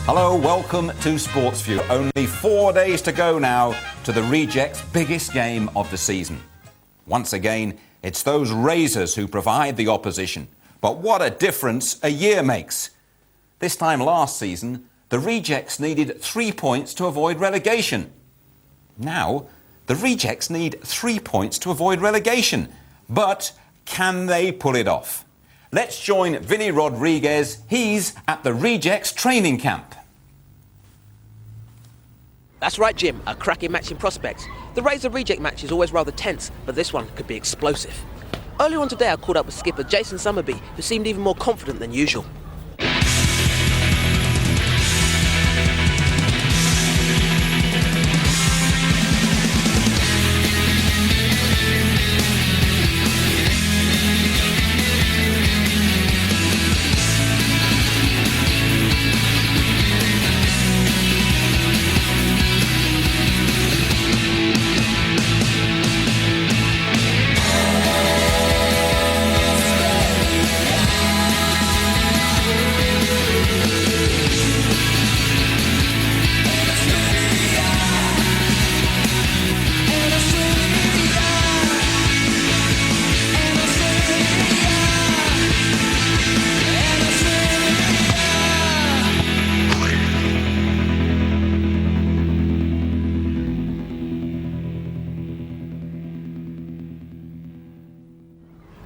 Hello, welcome to Sportsview. Only 4 days to go now to the Rejects' biggest game of the season. Once again, it's those Razers who provide the opposition. But what a difference a year makes. This time last season, the Rejects needed 3 points to avoid relegation. Now, the Rejects need 3 points to avoid relegation. But can they pull it off? Let's join Vinny Rodriguez. He's at the Rejects training camp. That's right, Jim. A cracking match in prospect. The Razor Reject match is always rather tense, but this one could be explosive. Earlier on today, I caught up with skipper Jason Summerby, who seemed even more confident than usual.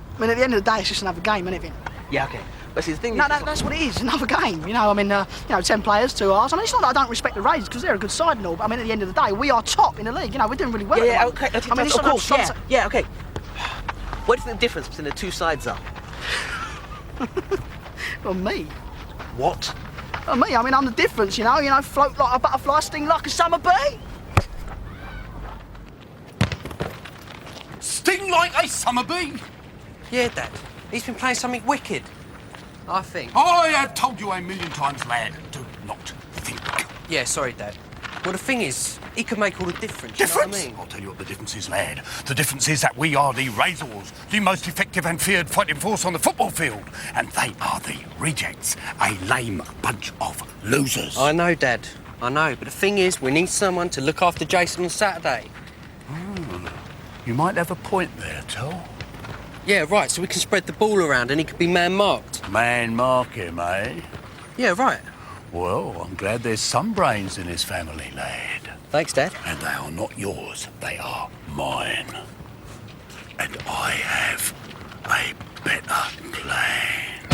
I mean, at the end of the day, it's just another game, isn't it, Vin? Yeah, okay. But see, the thing is... No, that's what it is, another game. You know, I mean, 10 players, 2 hours. I mean, it's not that I don't respect the Razers, because they're a good side and all, but I mean, at the end of the day, we are top in the league. You know, we're doing really well. Yeah, okay. I mean, of course, yeah, okay. What do you think the difference between the two sides are? Well, me. What? Well, me, I mean, I'm the difference, you know, float like a butterfly, sting like a summer bee. Sting like a summer bee? Yeah, Dad. He's been playing something wicked, I think. I have told you 1,000,000 times, lad, do not think. Yeah, sorry, Dad. Well, the thing is, he could make all the difference, Difference? You know what I mean? I'll tell you what the difference is, lad. The difference is that we are the Razors, the most effective and feared fighting force on the football field. And they are the Rejects, a lame bunch of losers. I know, Dad. I know. But the thing is, we need someone to look after Jason on Saturday. You might have a point there, Tol. Yeah, right, so we can spread the ball around and he could be man-marked. Man-mark him, eh? Yeah, right. Well, I'm glad there's some brains in this family, lad. Thanks, Dad. And they are not yours, they are mine. And I have a better plan.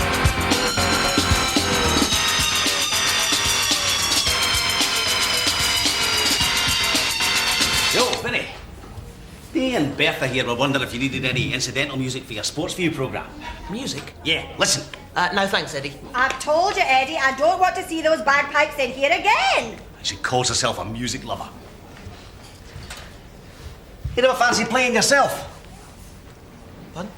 Yo, Vinny. Me and Bertha here were wondering if you needed any incidental music for your Sportsview programme. Music? Yeah, listen. No thanks, Eddie. I've told you, Eddie, I don't want to see those bagpipes in here again. She calls herself a music lover. You never fancy playing yourself? Pardon?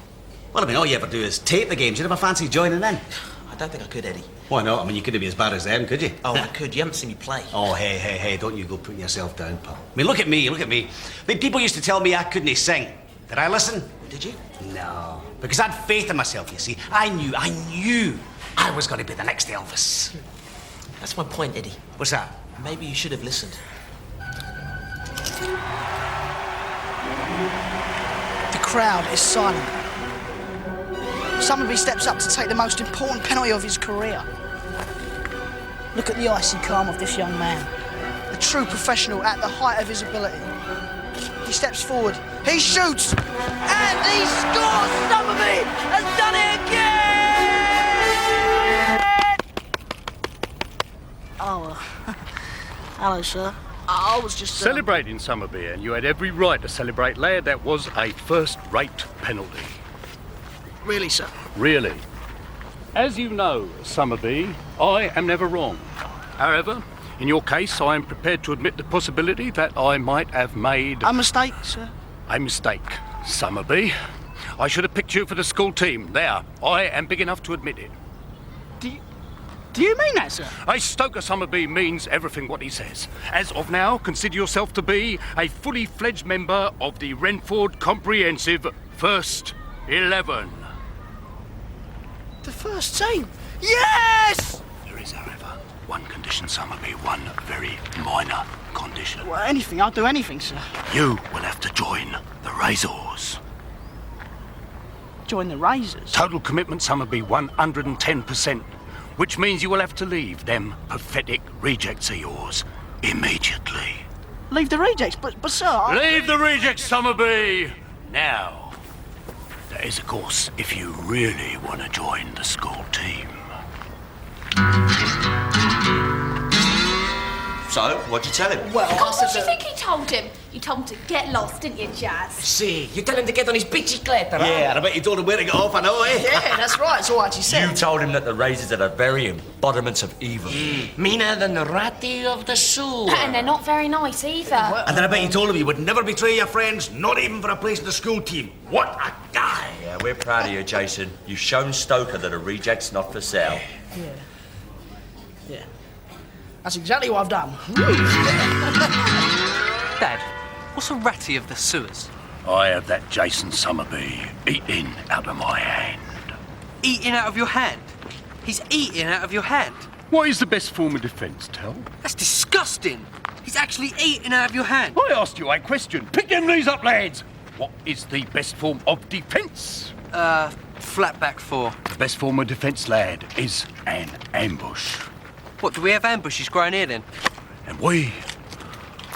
Well, I mean, all you ever do is tape the games. You never fancy joining in? I don't think I could, Eddie. Why not? I mean, you couldn't be as bad as them, could you? Oh, I could. You haven't seen me play. Oh, hey, don't you go putting yourself down, pal. I mean, look at me. I mean, people used to tell me I couldn't sing. Did I listen? Did you? No. Because I had faith in myself, you see. I knew I was going to be the next Elvis. That's my point, Eddie. What's that? Maybe you should have listened. The crowd is silent. Summerby steps up to take the most important penalty of his career. Look at the icy calm of this young man. A true professional at the height of his ability. He steps forward, he shoots, and he scores! Summerby has done it again! Oh, hello, sir. I was just... Celebrating Summerby, and you had every right to celebrate, lad. That was a first-rate penalty. Really, sir? Really. As you know, Summerby, I am never wrong. However, in your case, I am prepared to admit the possibility that I might have made... A mistake, sir? A mistake, Summerby. I should have picked you for the school team. There, I am big enough to admit it. Do you mean that, sir? A Stoker Summerby means everything what he says. As of now, consider yourself to be a fully fledged member of the Renford Comprehensive First 11. The first team? Yes! There is, however, one condition, Summerby, one very minor condition. Well, anything, I'll do anything, sir. You will have to join the Razors. Join the Razers? Total commitment, Summerby, 110%, which means you will have to leave them pathetic rejects of yours immediately. Leave the rejects? But sir... Leave the rejects, Summerby! Now. That is, of course, if you really want to join the school team. So, what'd you tell him? Well, God, what do you think he told him? You told him to get lost, didn't you, Jazz? See, you tell him to get on his bicyclette, right? Yeah, and I bet you told him where to get off, I know, eh? Yeah, that's right, it's all right, you said. You told him that the Razers are the very embodiments of evil. Meaner than the ratty of the sewer. And they're not very nice either. And then I bet you told him you would never betray your friends, not even for a place in the school team. What a guy! Yeah, we're proud of you, Jason. You've shown Stoker that a reject's not for sale. Yeah. That's exactly what I've done. Dad, what's a ratty of the sewers? I have that Jason Summerby eating out of my hand. Eating out of your hand? He's eating out of your hand? What is the best form of defence, Tell? That's disgusting. He's actually eating out of your hand. I asked you a question. Pick them knees up, lads. What is the best form of defence? Flat back four. The best form of defence, lad, is an ambush. What, do we have ambushes growing here then? And we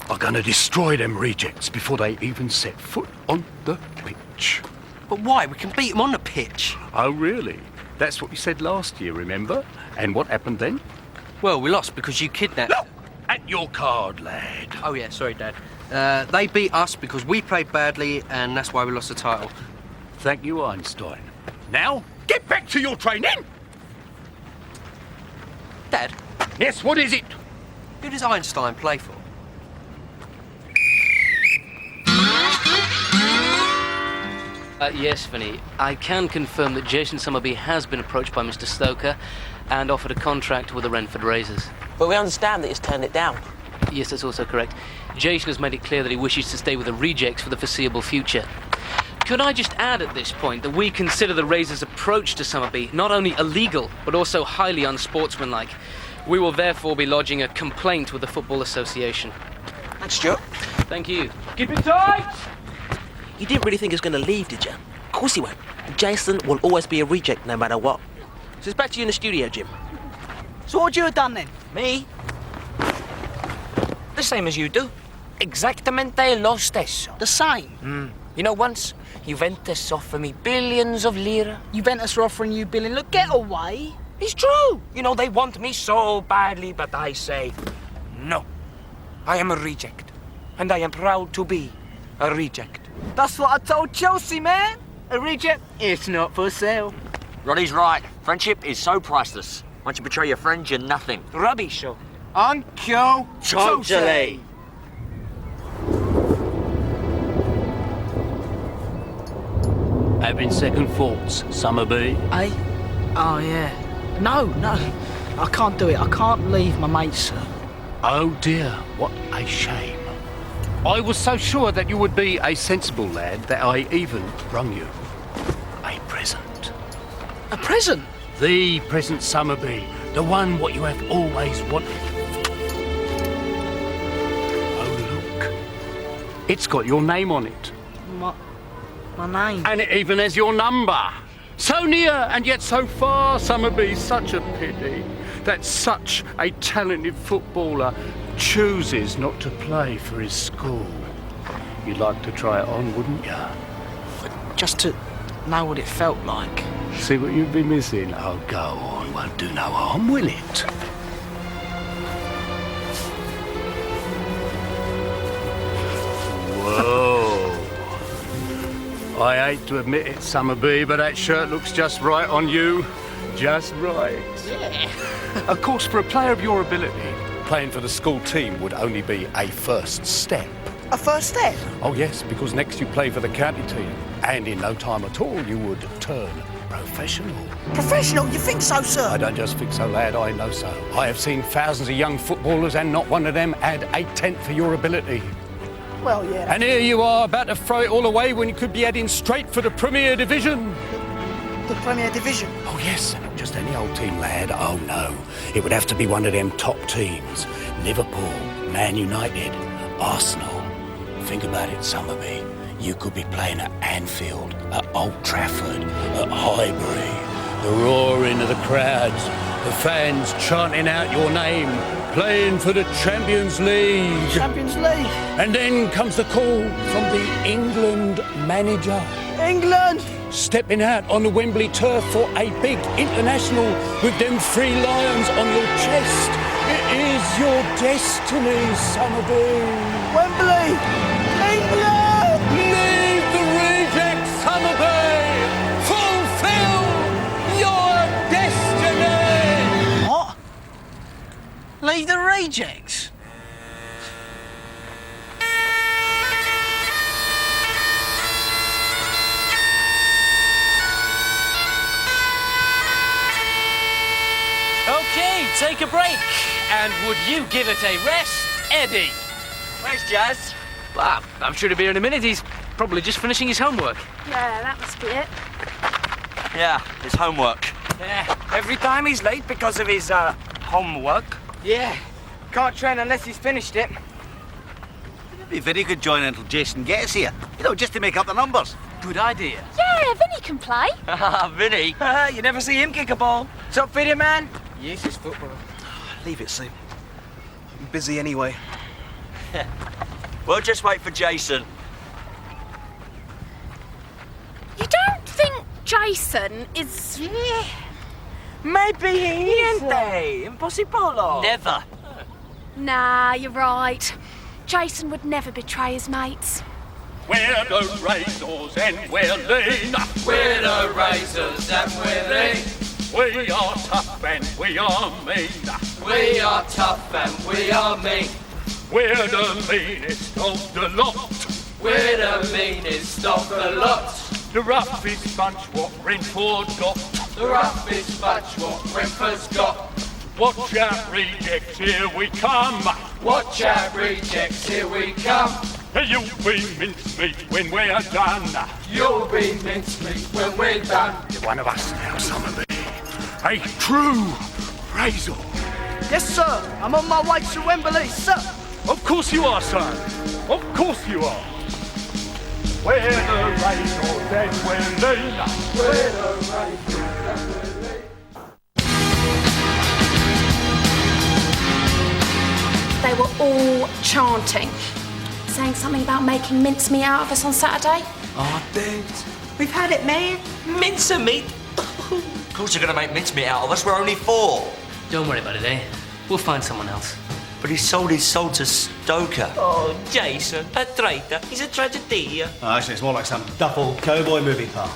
are going to destroy them rejects before they even set foot on the pitch. But why? We can beat them on the pitch. Oh, really? That's what you said last year, remember? And what happened then? Well, we lost because you kidnapped... Look at your card, lad. Oh, yeah, sorry, Dad. They beat us because we played badly, and that's why we lost the title. Thank you, Einstein. Now, get back to your training! Dad, Yes, what is it? who does Einstein play for? Yes, Vinny. I can confirm that Jason Summerby has been approached by Mr. Stoker and offered a contract with the Renford Razers. But we understand that he's turned it down. Yes, that's also correct. Jason has made it clear that he wishes to stay with the Rejects for the foreseeable future. Could I just add at this point that we consider the Razors' approach to Summerby not only illegal, but also highly unsportsmanlike. We will therefore be lodging a complaint with the Football Association. Thanks, Stuart. Thank you. Keep it tight! You didn't really think he was going to leave, did you? Of course he won't. Jason will always be a reject no matter what. So it's back to you in the studio, Jim. So what would you have done then? Me? The same as you do. Exactamente lo stesso. The same? You know, once Juventus offered me billions of lira. Juventus are offering you billion. Look, get away. It's true. You know, they want me so badly, but I say, no. I am a reject. And I am proud to be a reject. That's what I told Chelsea, man. A reject, it's not for sale. Roddy's right. Friendship is so priceless. Once you betray your friends, you're nothing. Rubbish. Uncle. Totally. Having second thoughts, Summerby. Eh? Oh, yeah. No. I can't do it. I can't leave my mates, sir. Oh dear, what a shame. I was so sure that you would be a sensible lad that I even brung you a present. A present? The present, Summerby. The one what you have always wanted. Oh, look. It's got your name on it. My name? And it even has your number. So near and yet so far, Summerby. Such a pity that such a talented footballer chooses not to play for his school. You'd like to try it on, wouldn't you? Just to know what it felt like. See what you've been missing? Oh, go on. Won't do no harm, will it? Whoa. I hate to admit it, Summerby, but that shirt looks just right on you. Just right. Yeah. Of course, for a player of your ability, playing for the school team would only be a first step. A first step? Oh, yes, because next you play for the county team. And in no time at all, you would turn professional. Professional? You think so, sir? I don't just think so, lad, I know so. I have seen thousands of young footballers and not one of them had a tenth for your ability. Well, yeah. And here you are about to throw it all away when you could be heading straight for the Premier Division. the Premier Division. Oh, yes, and not just any old team, lad. Oh, no. It would have to be one of them top teams. Liverpool, Man United, Arsenal. Think about it, Somerby. You could be playing at Anfield, at Old Trafford, at Highbury. The roaring of the crowds, the fans chanting out your name, playing for the Champions League. Champions League? And then comes the call from the England manager. England! Stepping out on the Wembley turf for a big international with them 3 lions on your chest. It is your destiny, Somerby. Wembley! England! Leave the rejects, Somerby! Fulfill your destiny! What? Leave the rejects? Okay, take a break. And would you give it a rest, Eddie? Where's Jazz? Well, I'm sure he'll be here in a minute. He's probably just finishing his homework. Yeah, that must be it. Yeah, his homework. Yeah, every time he's late because of his, homework. Yeah, can't train unless he's finished it. It'd be very good join until Jason gets here. You know, just to make up the numbers. Good idea. Yeah, Vinny can play. Vinny. You never see him kick a ball. What's up, video man? Yes, it's football. Leave it, Sim. I'm busy anyway. We'll just wait for Jason. You don't think Jason is... Yeah. Maybe he is. Niente. Impossible. Never. Nah, you're right. Jason would never betray his mates. We're the Razors and we're lean. We're the Razors and we're lean. We are tough and we are mean. We are tough and we are mean. We're the meanest of the lot. We're the meanest of the lot. The roughest bunch what Renford got. The roughest bunch what Renford's got. Watch out, rejects, here we come. Watch out, rejects, here we come. You'll be mincemeat when we're done. You'll be mincemeat when we're done. You're one of us now, Somerby. A true Razor. Yes, sir. I'm on my way to Wembley, sir. Of course you are, son. Of course you are. We're the Razors and we're lean. We're the Razors and we're lean. They were all chanting, saying something about making mincemeat out of us on Saturday. Oh, dude. We've had it, man. Mincemeat? Of course you're going to make mincemeat out of us. We're only 4. Don't worry about it, eh? We'll find someone else. But he sold his soul to Stoker. Oh, Jason, a traitor. He's a tragedy. Oh, actually, it's more like some duffel cowboy movie, pal.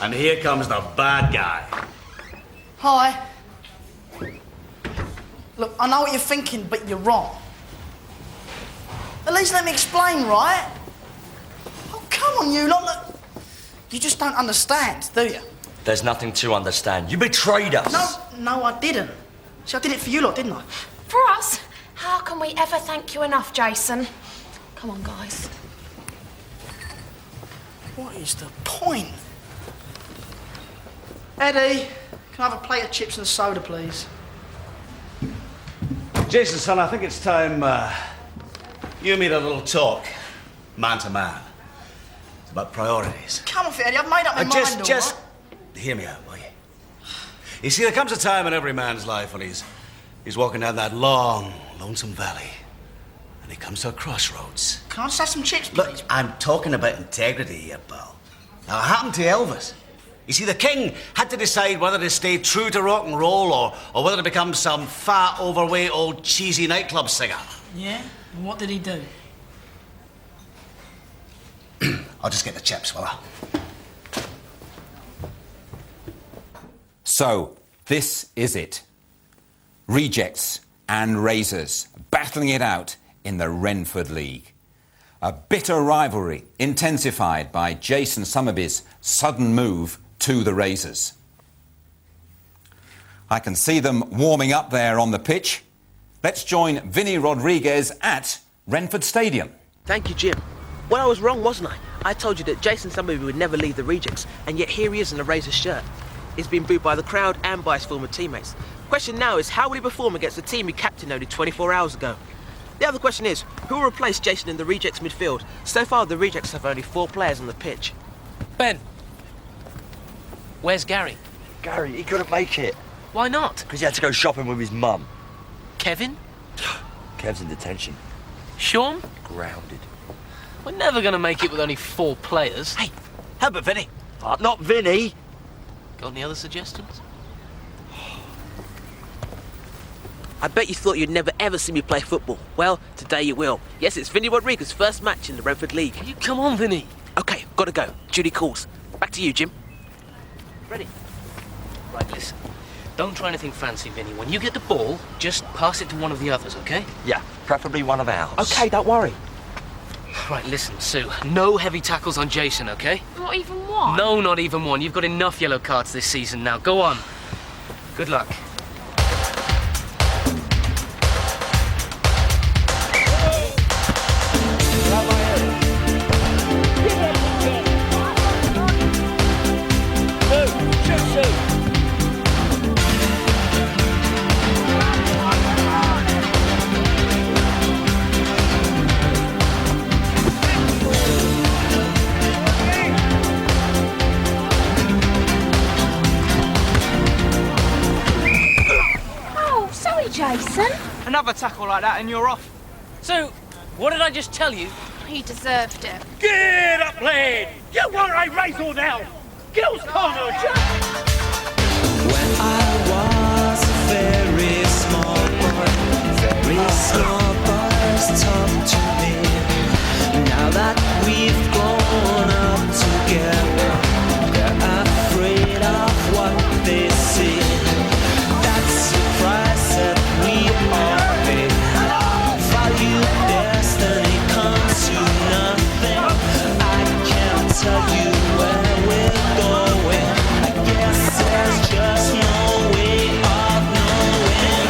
And here comes the bad guy. Hi. Look, I know what you're thinking, but you're wrong. At least let me explain, right? Oh, come on, you lot. Look, you just don't understand, do you? There's nothing to understand. You betrayed us. No, I didn't. See, I did it for you lot, didn't I? For us? How can we ever thank you enough, Jason? Come on, guys. What is the point? Eddie, can I have a plate of chips and soda, please? Jason, son, I think it's time you and me had a little talk, man to man. It's about priorities. Come off it, Eddie. I've made up my mind, all Just right? hear me out, will you? You see, there comes a time in every man's life when he's walking down that long, lonesome valley, and he comes to a crossroads. Can I just have some chips, please? Look, I'm talking about integrity here, pal. Now, it happened to Elvis. You see, the king had to decide whether to stay true to rock and roll or whether to become some fat, overweight, old cheesy nightclub singer. Yeah? And what did he do? I'll just get the chips, will I? So, this is it. Rejects and Razers battling it out in the Renford League. A bitter rivalry intensified by Jason Somerby's sudden move to the Razers. I can see them warming up there on the pitch. Let's join Vinny Rodriguez at Renford Stadium. Thank you, Jim. Well, I was wrong, wasn't I? I told you that Jason Summerby would never leave the Rejects, and yet here he is in a Razors shirt. He's been booed by the crowd and by his former teammates. Question now is, how will he perform against the team he captained only 24 hours ago? The other question is, who will replace Jason in the Rejects midfield? So far, the Rejects have only 4 players on the pitch. Ben, where's Gary? Gary, he couldn't make it. Why not? Because he had to go shopping with his mum. Kevin? Kev's in detention. Sean? Grounded. We're never going to make it with only 4 players. Hey, how about Vinny? Not Vinny. Got any other suggestions? I bet you thought you'd never ever see me play football. Well, today you will. Yes, it's Vinny Rodriguez's first match in the Renford League. You come on, Vinny. Okay, gotta go. Judy calls. Back to you, Jim. Ready? Right, listen. Don't try anything fancy, Vinny. When you get the ball, just pass it to one of the others, okay? Yeah, preferably one of ours. Okay, don't worry. Right, listen, Sue. No heavy tackles on Jason, okay? Not even one? No, not even one. You've got enough yellow cards this season now. Go on. Good luck. Jason? Another tackle like that and you're off. So, what did I just tell you? He deserved it. Get up, lad! You want a razor now? Girls corner, When I was a very small boy, very small boys talk to me. Now that we've grown up together, they're afraid of what they see. That's the price that we all pay. Value destiny comes to nothing. I can't tell you where we're going. I guess there's just no way of knowing. I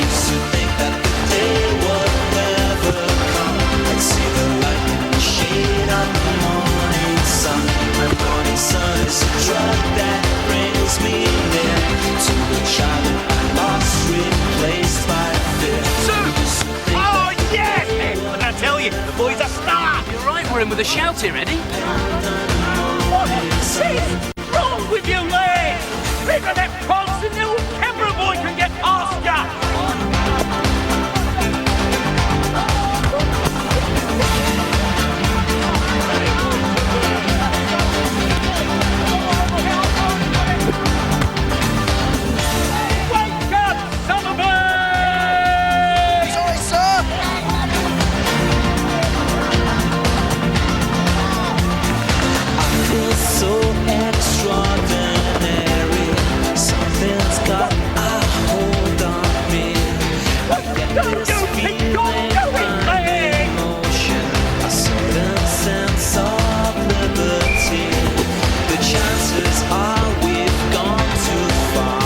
used to think that the day would never come. I'd see the light in the shade of the morning sun. My morning sun is a drug that brings me near to the childhood I lost, replaced by fear. Oh, yes! And I tell you, the boy's a star! You're right, we're in with a shout here, Eddie. What is wrong with you, lad? Bigger that Faust and the old camera boy can get past ya! Wake up, Summerby! Sorry, sir. I feel so extraordinary. Something's got a hold on me. I get this feeling of emotion, a certain sense of liberty. The chances are we've gone too far.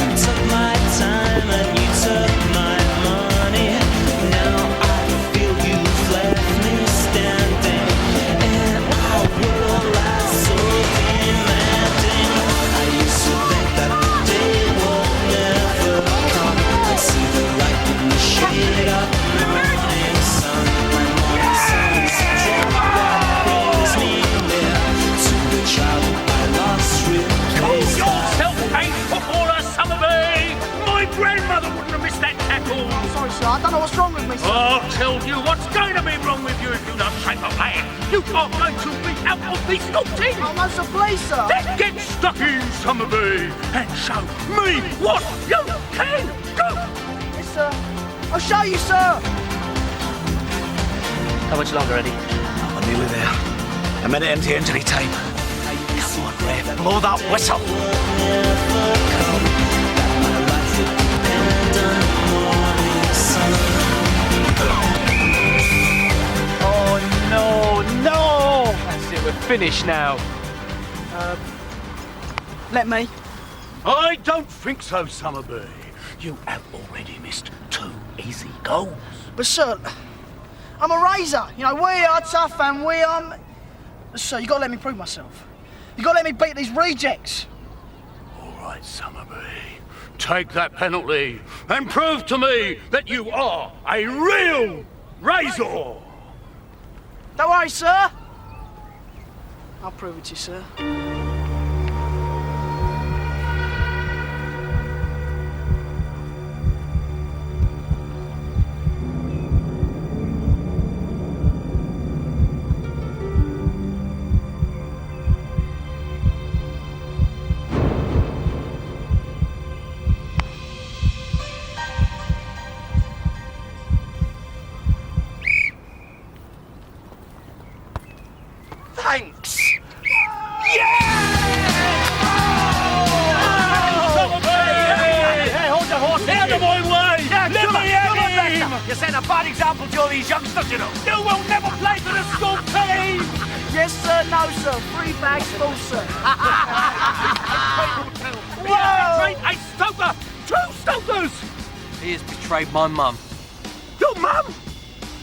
You took my time and you took my money. Now I feel you've left me standing in a world that's so demanding. I used to think that the day will never come. I see the light in the shade of the morning sun. My morning sun is a drug that brings me near to the child I lost, replaced by Self-made footballer, Summerby! My grandmother wouldn't have missed that tackle! Sorry, sir. I don't know what's wrong with me, sir. I'll tell you what's going to be wrong with you if you don't shape up, lad. You are going to be out of this school team! Oh, no, sir, please, sir. Then get stuck in, Summerby, and show me what you can do! Yes, sir. I'll show you, sir. How much longer, Eddie? I'm nearly there. A minute into the injury tape. Come on, Rev, blow that whistle! Oh, no, no! That's it, we're finished now. Let me. I don't think so, Summerby. You have already missed 2 easy goals. But, sir, I'm a Razor. You know, we are tough and we are... Sir, you got to let me prove myself. You got to let me beat these rejects. All right, Summerby. Take that penalty and prove to me that you are a real Razor. Don't worry, sir. I'll prove it to you, sir. Thanks! You set a bad example to all these youngsters, you know. You will never play for the school team! Yes, sir. No, sir. 3 bags full, sir. We have betrayed a Stoker! 2 Stokers! He has betrayed my mum. Your mum?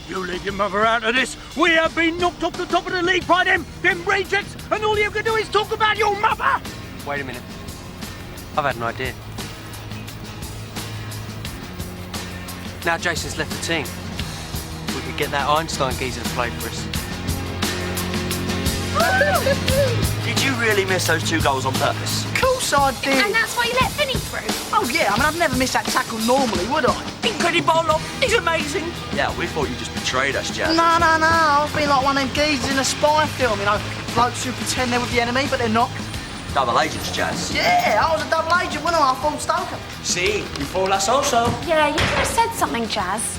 You leave your mother out of this. We have been knocked off the top of the league by them rejects, and all you can do is talk about your mother! Wait a minute. I've had an idea. Now Jason's left the team, we could get that Einstein geezer to play for us. Did you really miss those 2 goals on purpose? Of course I did. And that's why you let Vinny through? Oh, yeah. I mean, I'd never miss that tackle normally, would I? Incredible! He's amazing! Yeah, we thought you just betrayed us, Jazz. No. I've been like one of them geezers in a spy film, you know. Blokes who pretend they're with the enemy, but they're not. Double agents, Jazz. Yeah, I was a double agent, wasn't I? I fooled Stoker. See, you fool us also. Yeah, you could have said something, Jazz.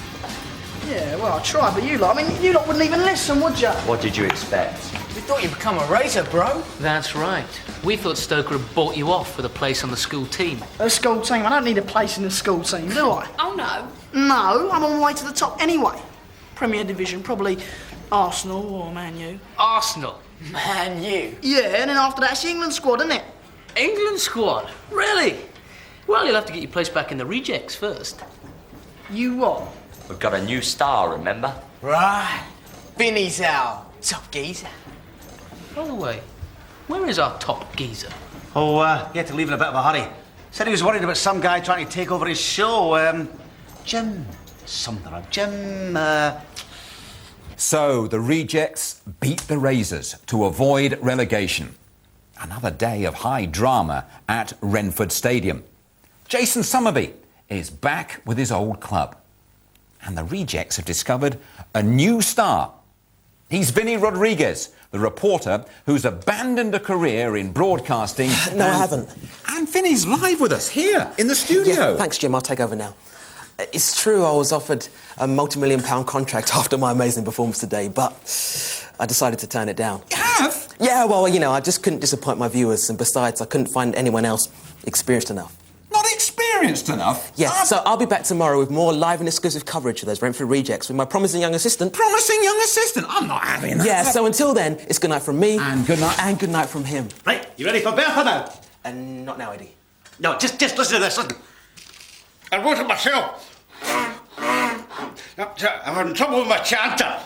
Yeah, well, I tried, but you lot, you lot wouldn't even listen, would you? What did you expect? We thought you'd become a Razor, bro. That's right. We thought Stoker had bought you off with a place on the school team. A school team? I don't need a place in the school team, do I? Oh, no. No, I'm on my way to the top anyway. Premier Division, probably Arsenal or Man U. Arsenal? Man U? Yeah, and then after that, it's the England squad, isn't it? England squad? Really? Well, you'll have to get your place back in the rejects first. You what? We've got a new star, remember? Right. Vinny's our top geezer. By the way, where is our top geezer? Oh, he had to leave in a bit of a hurry. Said he was worried about some guy trying to take over his show. Jim something. So the rejects beat the Razers to avoid relegation. Another day of high drama at Renford Stadium. Jason Summerby is back with his old club. And the rejects have discovered a new star. He's Vinny Rodriguez, the reporter who's abandoned a career in broadcasting. No, I haven't. And Vinny's live with us here in the studio. Yeah, thanks, Jim. I'll take over now. It's true I was offered a multi-million-pound contract after my amazing performance today, but I decided to turn it down. You have? Yeah, well, I just couldn't disappoint my viewers, and besides, I couldn't find anyone else experienced enough. Not experienced enough? Yeah, so I'll be back tomorrow with more live and exclusive coverage of those Renford rejects with my promising young assistant. Promising young assistant? I'm not having that. Yeah, so until then, it's good night from me. And good night. And good night from him. Right, you ready for Bertha now? And not now, Eddie. No, just listen to this, listen. I wrote it myself. I'm having trouble with my chanter.